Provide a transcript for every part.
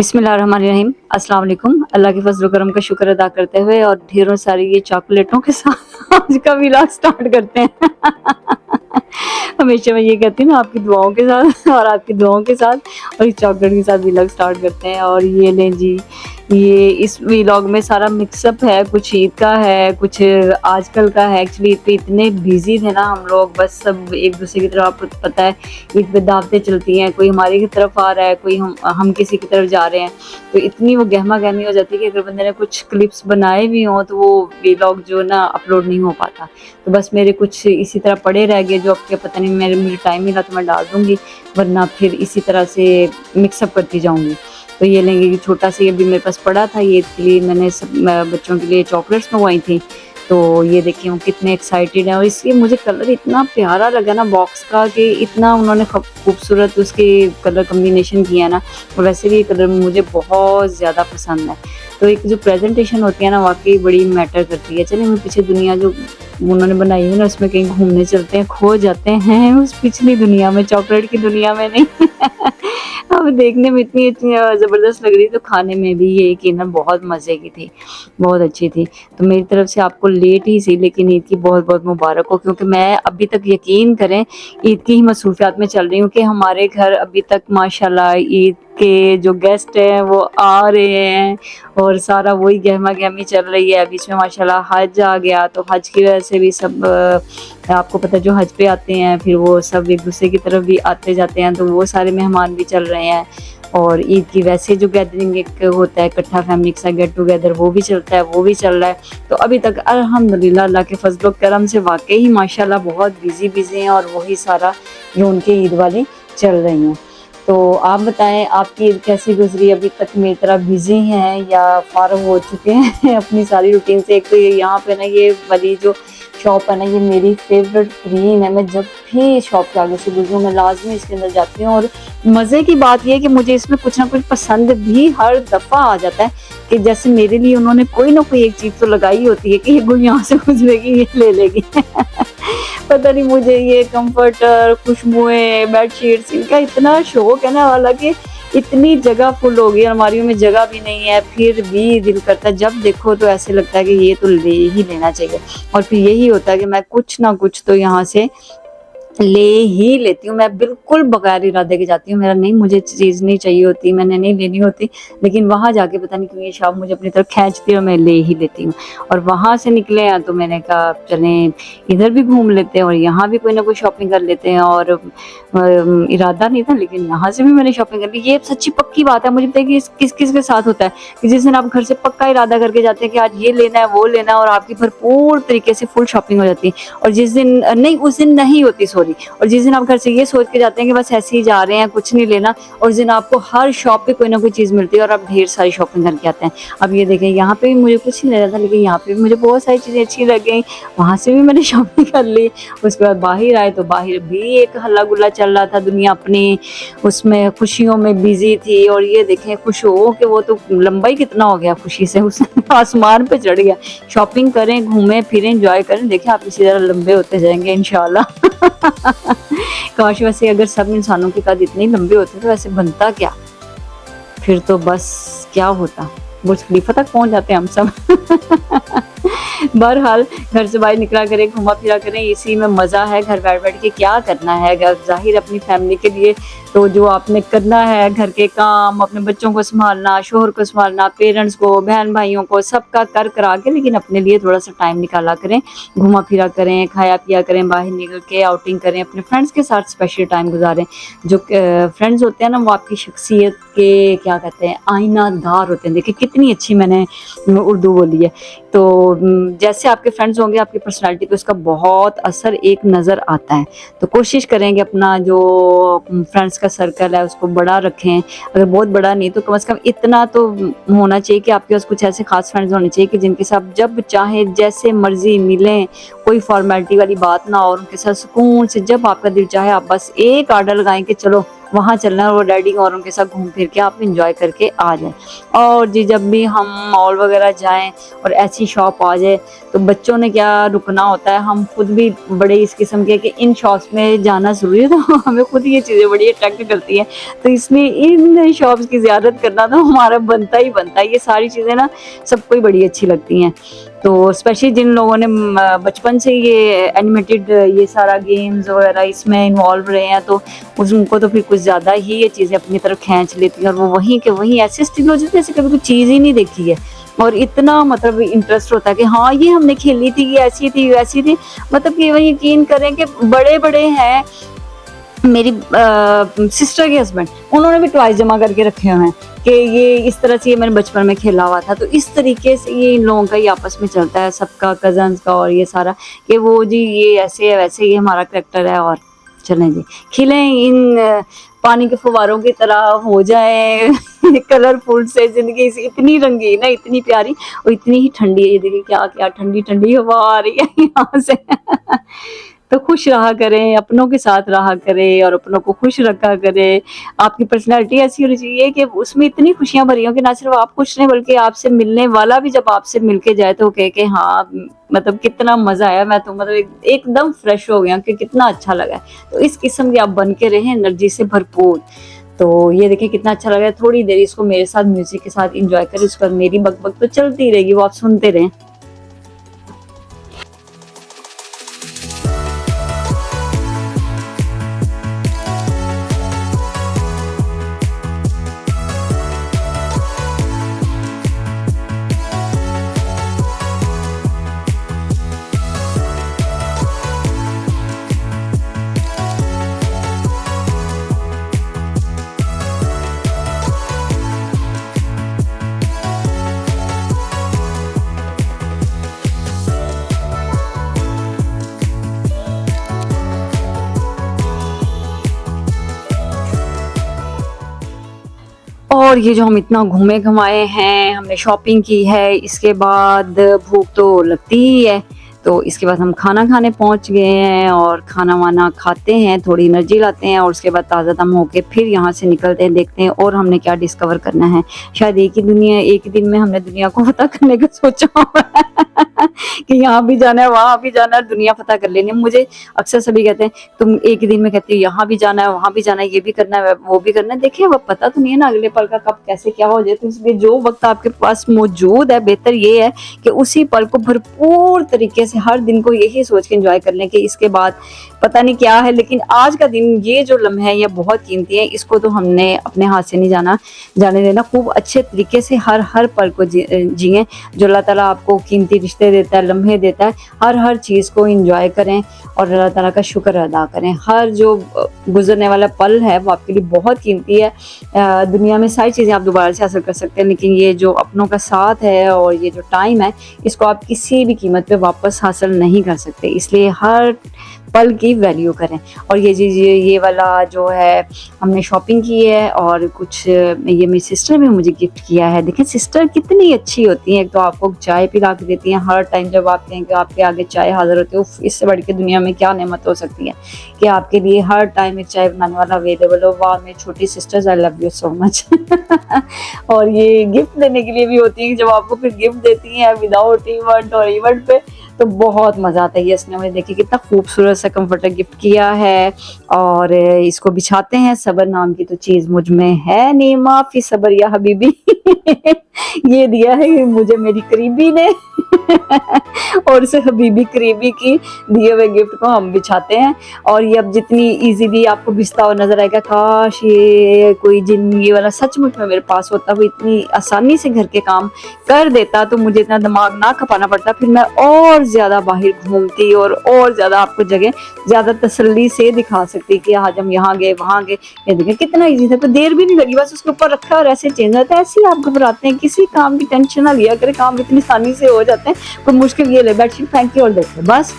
बिस्मिल्लाहिर्रहमानिर्रहीम। अस्सलाम वालेकुम। अल्लाह के फज़ल करम का शुक्र अदा करते हुए और ढेरों सारी ये चॉकलेटों के साथ आज का व्लॉग स्टार्ट करते हैं। हमेशा मैं ये कहती हूँ ना, आपकी दुआओं के साथ और आपकी दुआओं के साथ और इस चॉकलेट के साथ व्लॉग स्टार्ट करते हैं। और ये लें जी, ये इस व्लॉग में सारा मिक्सअप है, कुछ ईद का है, कुछ आजकल का है। एक्चुअली ईद पे इतने बिजी थे ना हम लोग, बस सब एक दूसरे की तरफ, आपको पता है ईद पे दावतें चलती हैं, कोई हमारी की तरफ आ रहा है, कोई हम किसी की तरफ जा रहे हैं, तो इतनी वो गहमा गहमी हो जाती है कि अगर बंदे ने कुछ क्लिप्स बनाए भी हों तो वो व्लॉग जो ना अपलोड नहीं हो पाता। तो बस मेरे कुछ इसी तरह पड़े रह गए, जो आपके पता नहीं मुझे टाइम मिला तो मैं डाल दूँगी, वरना फिर इसी तरह से मिक्सअप करती जाऊँगी। तो ये लेंगे कि छोटा सा ये भी मेरे पास पड़ा था, ये इसके लिए मैंने सब बच्चों के लिए चॉकलेट्स मंगवाई थी। तो ये देखिए वो कितने एक्साइटेड हैं, और इसके मुझे कलर इतना प्यारा लगा ना बॉक्स का, कि इतना उन्होंने खूबसूरत उसके कलर कम्बिनेशन किया ना, और वैसे भी ये कलर मुझे बहुत ज़्यादा पसंद है। तो एक जो प्रेजेंटेशन होती है ना, वाकई बड़ी मैटर करती है। चलिए, मैं पीछे दुनिया जो उन्होंने बनाई है ना, उसमें कहीं घूमने चलते हैं, खो जाते हैं उस पिछली दुनिया में, चॉकलेट की दुनिया में नहीं। अब देखने में इतनी इतनी ज़बरदस्त लग रही, तो खाने में भी ये कि ना बहुत मज़े की थी, बहुत अच्छी थी। तो मेरी तरफ से आपको लेट ही सही, लेकिन ईद की बहुत बहुत मुबारक हो, क्योंकि मैं अभी तक, यकीन करें, ईद की ही मसरूफियात में चल रही हूँ कि हमारे घर अभी तक माशाल्लाह ईद के जो गेस्ट हैं वो आ रहे हैं, और सारा वही गहमा गहमी चल रही है। बीच में माशाल्लाह हज आ गया, तो हज की वजह से भी सब आपको पता है जो हज पे आते हैं, फिर वो सब एक दूसरे की तरफ भी आते जाते हैं, तो वो सारे मेहमान भी चल रहे हैं। और ईद की वैसे जो गैदरिंग एक होता है, इकट्ठा फैमिली के साथ गेट टुगेदर, वो भी चलता है, वो भी चल रहा है। तो अभी तक अल्हम्दुलिल्लाह अल्लाह के फजल करम से वाकई ही माशाल्लाह बहुत बिजी हैं, और वही सारा रौनक ईद वाली चल रही हैं। तो आप बताएं, आपकी ईद कैसी गुजरी? अभी तक मेरी तरह बिजी हैं या फारग हो चुके हैं अपनी सारी रूटीन से? एक तो यहाँ पे ना ये वाली जो शॉप है ना, ये मेरी फेवरेट तरीन है। मैं जब भी शॉप के आगे से गुजरूँ, मैं लाजमी इसके अंदर जाती हूँ, और मज़े की बात यह है कि मुझे इसमें कुछ ना कुछ पसंद भी हर दफ़ा आ जाता है, कि जैसे मेरे लिए उन्होंने कोई ना कोई एक चीज़ तो लगाई होती है कि ये गुड़ यहाँ से गुजरेगी, ये ले लेगी। पता नहीं, मुझे ये कंफर्टर, खुशबुएं, बेडशीट्स, इनका इतना शौक है ना, हालांकि इतनी जगह फुल हो गई, अलमारियों में जगह भी नहीं है, फिर भी दिल करता है, जब देखो तो ऐसे लगता है कि ये तो ले ही लेना चाहिए। और फिर यही होता है कि मैं कुछ ना कुछ तो यहाँ से ले ही लेती हूँ। मैं बिल्कुल बगैर इरादे के जाती हूँ, मेरा नहीं, मुझे चीज़ नहीं चाहिए होती, मैंने नहीं लेनी होती, लेकिन वहाँ जाके पता नहीं क्यों ये शॉप मुझे अपनी तरफ खींचती है और मैं ले ही लेती हूँ। और वहाँ से निकले हैं तो मैंने कहा चलें इधर भी घूम लेते हैं, और यहाँ भी कोई ना कोई शॉपिंग कर लेते हैं। और इरादा नहीं था, लेकिन यहाँ से भी मैंने शॉपिंग कर ली। ये सच्ची पक्की बात है, मुझे पता है कि किस किस के साथ होता है कि जिस दिन आप घर से पक्का इरादा करके जाते हैं कि आज ये लेना है, वो लेना है, और आपकी भरपूर तरीके से फुल शॉपिंग हो जाती है। और जिस दिन नहीं, उस दिन नहीं होती, सॉरी, और जिस दिन आप घर से ये सोच के जाते हैं कि बस ऐसे ही जा रहे हैं, कुछ नहीं लेना, और उस दिन आपको हर शॉप पे कोई ना कोई चीज़ मिलती है और आप ढेर सारी शॉपिंग करके आते हैं। अब ये देखें, यहाँ पे भी मुझे कुछ नहीं लेना था, लेकिन यहाँ पे भी मुझे बहुत सारी चीज़ें अच्छी लग गई, वहाँ से भी मैंने शॉपिंग कर ली। उसके बाद बाहर आए तो बाहर भी एक हल्ला गुल्ला चल रहा था, दुनिया अपनी उसमें खुशियों में बिजी थी। और ये देखें, खुश हो कि वो तो लंबा ही कितना हो गया खुशी से, उस आसमान पे चढ़ गया। शॉपिंग करें, घूमें फिरें, एंजॉय करें, देखें आप इसी तरह लंबे होते जाएंगे इंशाल्लाह। काश वैसे अगर सब इंसानों के कद इतने लंबे होते तो वैसे बनता क्या, फिर तो बस क्या होता, बुर्ज खलीफा तक पहुंच जाते हम सब। बहरहाल घर से बाहर निकला करें, घुमा फिरा करें, इसी में मज़ा है। घर बैठ बैठ के क्या करना है, जाहिर अपनी फैमिली के लिए तो जो आपने करना है, घर के काम, अपने बच्चों को संभालना, शोहर को संभालना, पेरेंट्स को, बहन भाइयों को, सबका कर करा के, लेकिन अपने लिए थोड़ा सा टाइम निकाला करें, घुमा फिरा करें, खाया पिया करें, बाहर निकल के आउटिंग करें, अपने फ्रेंड्स के साथ स्पेशल टाइम गुजारें। जो फ्रेंड्स होते हैं ना, वो आपकी शख्सियत के क्या कहते हैं, आईनादार होते हैं। देखिए कितनी अच्छी मैंने उर्दू बोली है। तो जैसे आपके फ्रेंड्स होंगे, आपकी पर्सनालिटी पे उसका बहुत असर एक नज़र आता है। तो कोशिश करेंगे अपना जो फ्रेंड्स का सर्कल है उसको बड़ा रखें, अगर बहुत बड़ा नहीं तो कम से कम इतना तो होना चाहिए कि आपके पास कुछ ऐसे खास फ्रेंड्स होने चाहिए कि जिनके साथ जब चाहे जैसे मर्जी मिलें, कोई फॉर्मेलिटी वाली बात ना हो, और उनके साथ सुकून से जब आपका दिल चाहे आप बस एक आर्डर लगाएं कि चलो वहाँ चलना है और वो डैडी और उनके साथ घूम फिर के आप इंजॉय करके आ जाए। और जी जब भी हम मॉल वगैरह जाएं और ऐसी शॉप आ जाए तो बच्चों ने क्या रुकना होता है, हम खुद भी बड़े इस किस्म के कि इन शॉप्स में जाना ज़रूरी है, तो हमें खुद ये चीज़ें बड़ी अट्रैक्ट करती हैं। तो इसमें इन शॉप्स की ज़ियारत करना तो हमारा बनता ही बनता है। ये सारी चीज़ें ना सबको ही बड़ी अच्छी लगती हैं। तो स्पेशली जिन लोगों ने बचपन से ये एनिमेटेड ये सारा गेम्स वगैरह इसमें इन्वॉल्व रहे हैं, तो उनको तो फिर कुछ ज़्यादा ही ये चीज़ें अपनी तरफ खींच लेती हैं और वो वहीं के वहीं ऐसे स्टिल हो जाते हैं जैसे कभी कोई चीज़ ही नहीं देखी है। और इतना मतलब इंटरेस्ट होता है कि हाँ ये हमने खेली थी, ये ऐसी थी वैसी थी। मतलब कि वही यकीन करें कि बड़े बड़े हैं, मेरी सिस्टर के हस्बैंड, उन्होंने भी टॉयज जमा करके रखे हुए हैं कि ये इस तरह से ये मैंने बचपन में खेला हुआ था। तो इस तरीके से ये इन लोगों का ही आपस में चलता है, सबका कजन्स का और ये सारा कि वो जी ये ऐसे है वैसे ये हमारा करैक्टर है और चलें जी खिलें इन पानी के फुवारों की तरह हो जाए कलरफुल से जिंदगी इतनी रंगीन है, इतनी प्यारी और इतनी ही ठंडी है। ये देखिए क्या क्या ठंडी ठंडी हवा आ रही है यहाँ से तो खुश रहा करें, अपनों के साथ रहा करें और अपनों को खुश रखा करें। आपकी पर्सनैलिटी ऐसी होनी चाहिए कि उसमें इतनी खुशियां भरी हो कि ना सिर्फ आप खुश रहें बल्कि आपसे मिलने वाला भी जब आपसे मिलके जाए तो कहे कि हाँ मतलब कितना मजा आया, मैं तो मतलब एकदम फ्रेश हो गया कि कितना अच्छा लगा। तो इस किस्म के आप बन के रहें एनर्जी से भरपूर। तो ये देखिए कितना अच्छा लगा। थोड़ी देर इसको मेरे साथ म्यूजिक के साथ इंजॉय करें, उसके बाद मेरी बकबक तो चलती रहेगी, वो आप सुनते रहें। और ये जो हम इतना घूमे घुमाए हैं, हमने शॉपिंग की है, इसके बाद भूख तो लगती ही है। तो इसके बाद हम खाना खाने पहुंच गए हैं और खाना वाना खाते हैं, थोड़ी एनर्जी लाते हैं और उसके बाद ताज़ा दम होके फिर यहाँ से निकलते हैं, देखते हैं और हमने क्या डिस्कवर करना है। शायद एक ही दिन में हमने दुनिया को पता करने का सोचा हुआ है कि यहाँ भी जाना है वहाँ भी जाना है, दुनिया पता कर लेनी है। मुझे अक्सर सभी कहते हैं तुम एक ही दिन में कहती हो यहाँ भी जाना है वहाँ भी जाना है, ये भी करना है वो भी करना है। देखिए अब पता तो नहीं है ना अगले पल का कब कैसे क्या हो जाए, तो इसलिए जो वक्त आपके पास मौजूद है बेहतर ये है कि उसी पल को भरपूर तरीके से हर दिन को यही सोच के एंजॉय कर लें कि इसके बाद पता नहीं क्या है, लेकिन आज का दिन ये जो लम्हे हैं ये बहुत कीमती है, इसको तो हमने अपने हाथ से नहीं जाने देना। खूब अच्छे तरीके से हर पल को जिए। जो अल्लाह ताला आपको कीमती रिश्ते देता है, लम्हे देता है, हर चीज़ को एंजॉय करें और अल्लाह ताला का शुक्र अदा करें। हर जो गुजरने वाला पल है वो आपके लिए बहुत कीमती है। दुनिया में सारी चीज़ें आप दोबारा से हासिल कर सकते हैं, लेकिन ये जो अपनों का साथ है और ये जो टाइम है इसको आप किसी भी कीमत पे वापस हासिल नहीं कर सकते। इसलिए हर पल की वैल्यू करें। और ये वाला जो है हमने शॉपिंग की है और कुछ ये मेरी सिस्टर ने मुझे गिफ्ट किया है। देखें सिस्टर कितनी अच्छी होती हैं, एक तो आपको चाय पिला के देती हैं हर टाइम जब आप कहें कि आपके आगे चाय हाजिर होती है। इससे बढ़ के दुनिया में क्या नेमत हो सकती है कि आपके लिए हर टाइम एक चाय बनाने वाला अवेलेबल हो। वाह मेरी छोटी sisters I love you so much. और ये गिफ्ट देने के लिए भी होती है, जब आपको फिर गिफ्ट देती हैं विदाउट इवेंट और इवेंट पे तो बहुत मज़ा आता है। ये इसने मुझे देखिए कितना खूबसूरत सा कंफर्टर गिफ्ट किया है और इसको बिछाते हैं। सबर नाम की तो चीज़ मुझ में है नहीं, माफ़ी सबर या हबीबी। ये दिया है मुझे मेरी करीबी ने और उसे हबीबी करीबी की दिए हुए गिफ्ट को हम बिछाते हैं। और ये अब जितनी इजीली आपको बिछता हुआ नजर आएगा, काश ये कोई जिन ये वाला सचमुच में मेरे पास होता, वो इतनी आसानी से घर के काम कर देता तो मुझे इतना दिमाग ना खपाना पड़ता, फिर मैं और ज्यादा बाहर घूमती और ज्यादा आपको जगह ज्यादा तसल्ली से दिखा सकती कि आज हम यहाँ गए वहाँ गए। ये देखिए कितना ईजी था, तो देर भी नहीं लगी, बस उसके ऊपर रखा और ऐसे चेंज होता है। ऐसे ही आप घबराते हैं, किसी काम की टेंशन ना लिया करें, काम इतनी आसानी से हो जाते हैं। कोई मुश्किल ये ले बेडशीट फेंक के और देखे, बस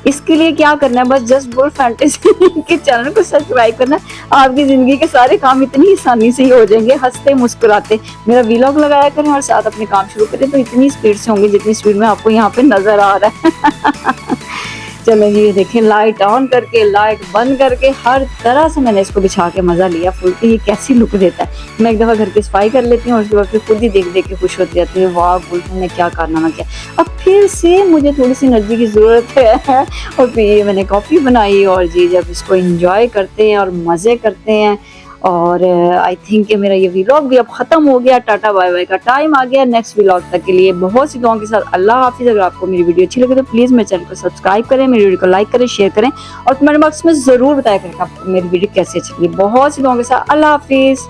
इसके लिए क्या करना है, बस जस्ट बुल फैंटेसी के चैनल को सब्सक्राइब करना, आपकी जिंदगी के सारे काम इतनी आसानी से ही हो जाएंगे, हंसते मुस्कुराते। मेरा व्लॉग लगाया करें और साथ अपने काम शुरू करें तो इतनी स्पीड से होंगे जितनी स्पीड में आपको यहाँ पे नजर आ रहा है। चलो जी, ये देखें लाइट ऑन करके लाइट बंद करके हर तरह से मैंने इसको बिछा के मज़ा लिया फुल कि ये कैसी लुक देता है। मैं एक दफ़ा घर की सफाई कर लेती हूँ और उसके बाद फिर खुद ही देख देख के खुश होती रहती हूँ, वाह बोलती ने क्या कारनामा किया। अब फिर से मुझे थोड़ी सी एनर्जी की ज़रूरत है और फिर ये मैंने कॉफ़ी बनाई और जी जब इसको इंजॉय करते हैं और मज़े करते हैं। और आई थिंक कि मेरा ये व्लॉग भी अब ख़त्म हो गया, टाटा बाय बाय का टाइम आ गया। नेक्स्ट व्लॉग तक के लिए बहुत सी दुआओं के साथ अल्लाह हाफिज़। अगर आपको मेरी वीडियो अच्छी लगे तो प्लीज़ मेरे चैनल को सब्सक्राइब करें, मेरी वीडियो को लाइक करें, शेयर करें और कमेंट बॉक्स में ज़रूर बताया करें आपको मेरी वीडियो कैसी अच्छी लगी। बहुत सी दुआओं के साथ अल्लाह हाफिज़।